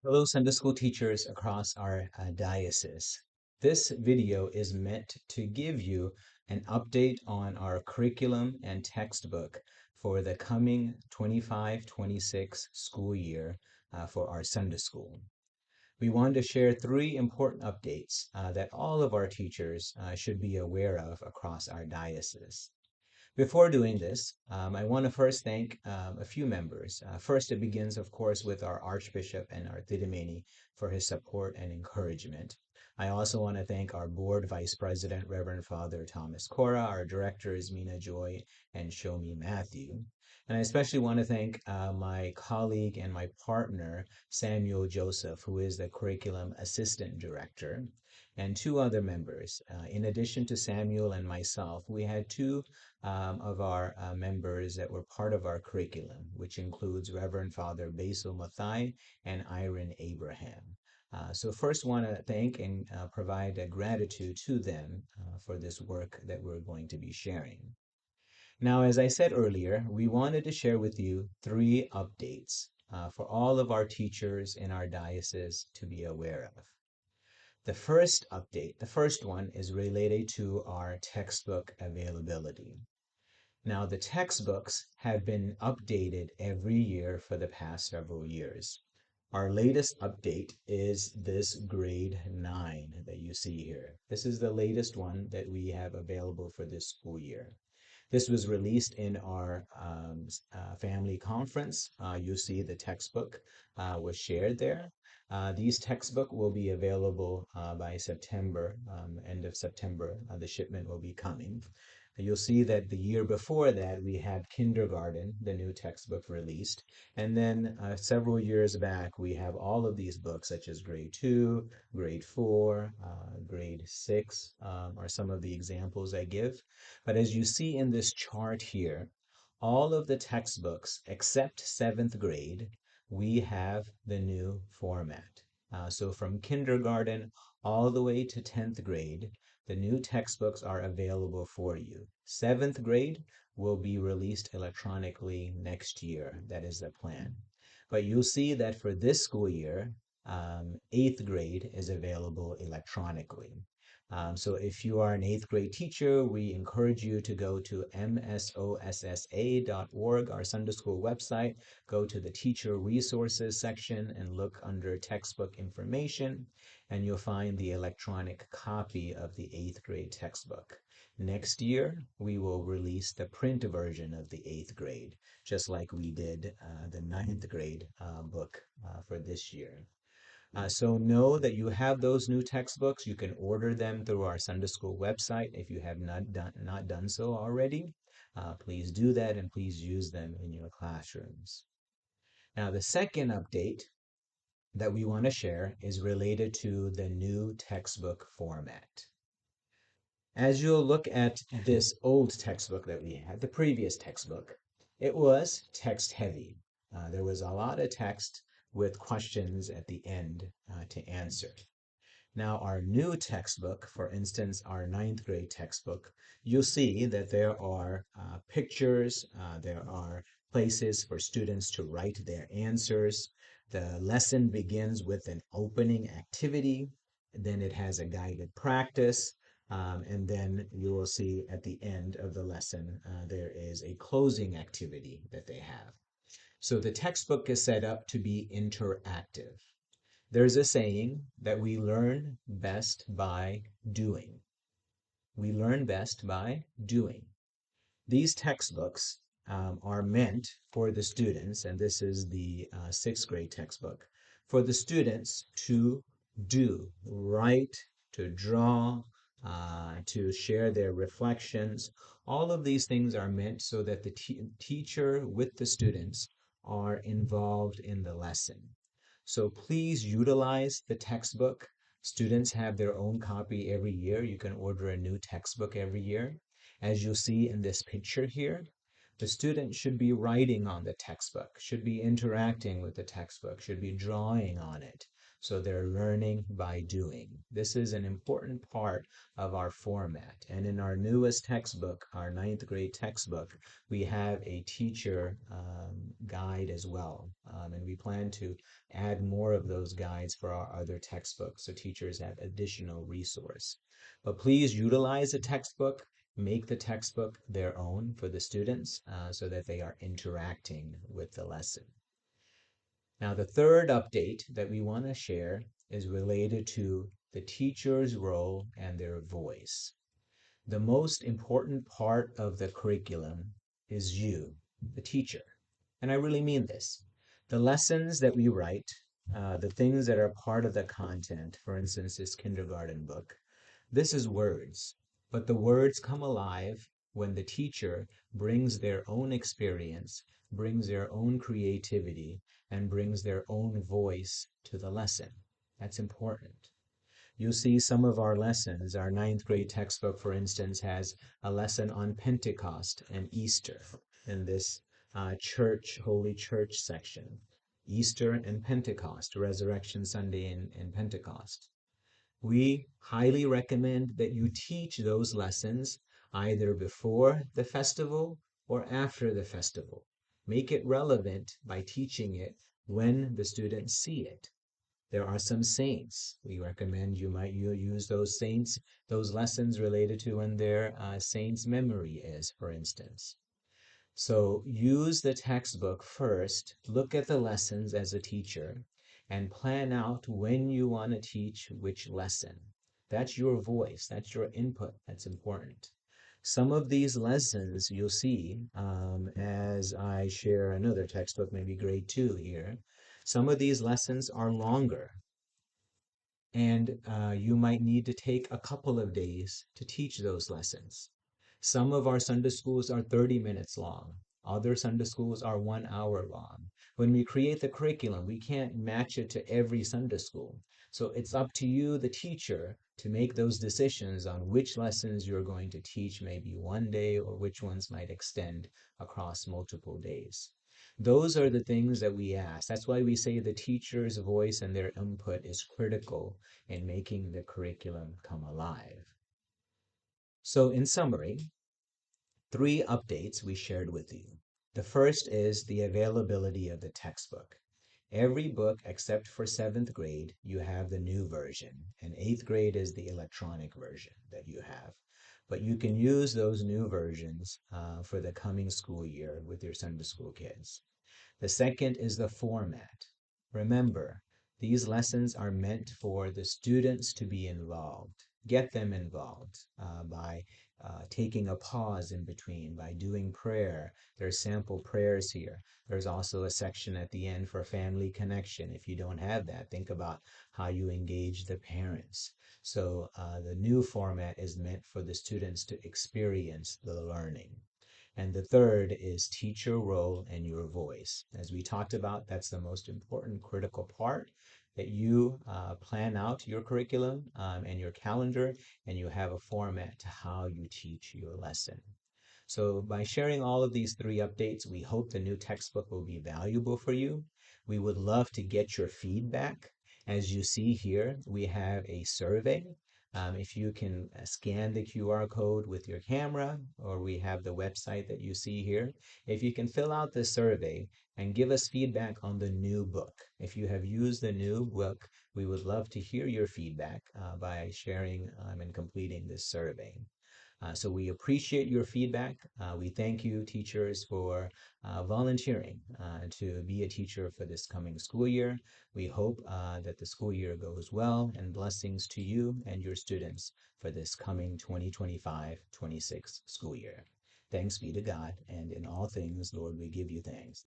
Hello, Sunday school teachers across our diocese. This video is meant to give you an update on our curriculum and textbook for the coming 25-26 school year for our Sunday school. We want to share three important updates that all of our teachers should be aware of across our diocese. Before doing this, I want to first thank a few members. First, it begins, of course, with our Archbishop and our Didymene for his support and encouragement. I also want to thank our board vice president, Reverend Father Thomas Cora, our directors, Mina Joy and Shomi Matthew. And I especially want to thank my colleague and my partner, Samuel Joseph, who is the curriculum assistant director, and two other members. In addition to Samuel and myself, we had two of our members that were part of our curriculum, which includes Reverend Father Basil Mathai and Irene Abraham. So first want to thank and provide a gratitude to them for this work that we're going to be sharing. Now, as I said earlier, we wanted to share with you three updates for all of our teachers in our diocese to be aware of. The first update, the first one, is related to our textbook availability. Now, the textbooks have been updated every year for the past several years. Our latest update is this grade 9 that you see here. This is the latest one that we have available for this school year. This was released in our family conference. You see the textbook was shared there. These textbook will be available by September, end of September. The shipment will be coming. You'll see that the year before that, we had kindergarten, the new textbook released. And then several years back, we have all of these books, such as grade 2, grade 4, grade 6, are some of the examples I give. But as you see in this chart here, all of the textbooks except seventh grade, we have the new format. So from kindergarten all the way to 10th grade, the new textbooks are available for you. Seventh grade will be released electronically next year. That is the plan. But you'll see that for this school year, eighth grade is available electronically. So if you are an eighth grade teacher, we encourage you to go to msossa.org, our Sunday school website, go to the teacher resources section and look under textbook information, and you'll find the electronic copy of the eighth grade textbook. Next year, we will release the print version of the eighth grade, just like we did the ninth grade book for this year. So know that you have those new textbooks. You can order them through our Sunday school website if you have not done so already. Please do that and please use them in your classrooms. Now, the second update that we want to share is related to the new textbook format. As you'll look at this old textbook that we had, the previous textbook, it was text heavy. There was a lot of text with questions at the end to answer. Now, our new textbook, for instance, our ninth grade textbook, you'll see that there are pictures, there are places for students to write their answers. The lesson begins with an opening activity, then it has a guided practice, and then you will see at the end of the lesson there is a closing activity that they have. So the textbook is set up to be interactive. There's a saying that we learn best by doing. We learn best by doing. These textbooks are meant for the students, and this is the sixth grade textbook, for the students to do, write, to draw, to share their reflections. All of these things are meant so that the teacher with the students are involved in the lesson. So please utilize the textbook. Students have their own copy every year. You can order a new textbook every year. As you'll see in this picture here, The student should be writing on the textbook, should be interacting with the textbook, should be drawing on it. So they're learning by doing. This is an important part of our format. And in our newest textbook, our ninth grade textbook, we have a teacher guide as well. And we plan to add more of those guides for our other textbooks so teachers have additional resource. But please utilize a textbook. Make the textbook their own for the students so that they are interacting with the lesson. Now, the third update that we want to share is related to the teacher's role and their voice. The most important part of the curriculum is you, the teacher. And I really mean this. The lessons that we write, the things that are part of the content, for instance, this kindergarten book, this is words, but the words come alive when the teacher brings their own experience, brings their own creativity, and brings their own voice to the lesson. That's important. You'll see some of our lessons. Our ninth grade textbook, for instance, has a lesson on Pentecost and Easter in this Holy Church section. Easter and Pentecost, Resurrection Sunday and Pentecost. We highly recommend that you teach those lessons either before the festival or after the festival. Make it relevant by teaching it when the students see it. There are some saints. We recommend you use those saints, those lessons related to when their saint's memory is, for instance. So use the textbook first, look at the lessons as a teacher, and plan out when you want to teach which lesson. That's your voice, that's your input, that's important. Some of these lessons you'll see as I share another textbook, maybe grade 2 here. Some of these lessons are longer, and you might need to take a couple of days to teach those lessons. Some of our Sunday schools are 30 minutes long. Other Sunday schools are 1 hour long. When we create the curriculum, we can't match it to every Sunday school. So it's up to you, the teacher, to make those decisions on which lessons you're going to teach maybe one day or which ones might extend across multiple days. Those are the things that we ask. That's why we say the teacher's voice and their input is critical in making the curriculum come alive. So in summary, 3 updates we shared with you. The first is the availability of the textbook. Every book except for 7th grade, you have the new version, and 8th grade is the electronic version that you have. But you can use those new versions for the coming school year with your Sunday school kids. The second is the format. Remember, these lessons are meant for the students to be involved. Get them involved by taking a pause in between, by doing prayer. There's sample prayers here. There's also a section at the end for family connection. If you don't have that, think about how you engage the parents. So the new format is meant for the students to experience the learning. And the third is teacher role and your voice. As we talked about, that's the most important critical part, that you plan out your curriculum and your calendar, and you have a format to how you teach your lesson. So by sharing all of these 3 updates, we hope the new textbook will be valuable for you. We would love to get your feedback. As you see here, we have a survey. If you can scan the QR code with your camera, or we have the website that you see here. If you can fill out the survey and give us feedback on the new book. If you have used the new book, we would love to hear your feedback by sharing and completing this survey. So we appreciate your feedback. We thank you, teachers, for volunteering to be a teacher for this coming school year. We hope that the school year goes well, and blessings to you and your students for this coming 2025-26 school year. Thanks be to God, and in all things, Lord, we give you thanks.